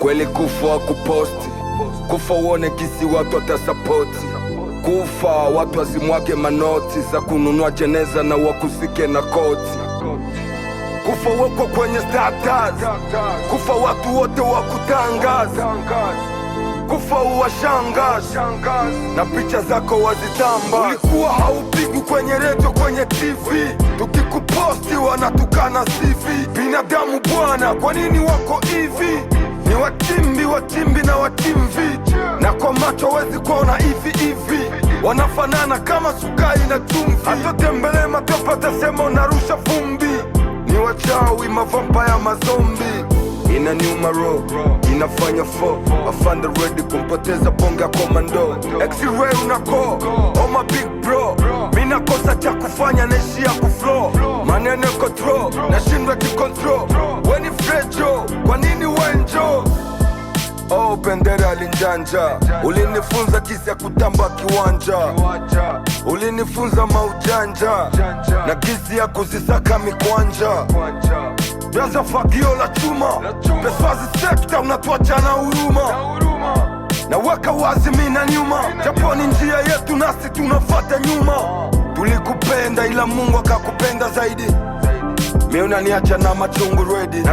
Kweli kufa wa kuposti, kufa uone kisi watu watasapoti, kufa watu wazimwage manoti za kununua jeneza na wakuzike na koti, kufa weko kwenye status, kufa watu wote wakutangaza, kufa uwashangaza na picha zako wazitamba. Ulikuwa haupigwi kwenye redio, kwenye TV, tukikuposti wanatukana CV. Binadamu bwana, kwa nini wako hivi? Ni watimbi na watimvi, na kwa macho wezi kuona hivi, wanafanana kama sukari na chumvi. Atotembele matopa tasema unarusha vumbi, ni wachawi mavampaya mazombi. Inaniuma roho, inafanya fo afande ready kumpoteza bonga komando. X-ray unako, oh my big bro, mina kosa cha kufanya naishia kuflow. Maneno control, nashindwa kicontrol. Weni frejo, kwa nini wenjo? Oh bendera alinjanja, ulinifunza kisi ya kutamba kiwanja, ulinifunza maujanja na kisi ya kuzisaka mikwanja. Braza fagio la chuma, peswazi sekta unatuacha na huruma, na weka wazi mina nyuma, japo ni njia yetu nasi tunafata nyuma. Tulikupenda ila Mungu akakupenda zaidi, mi unaniacha na machungu ready.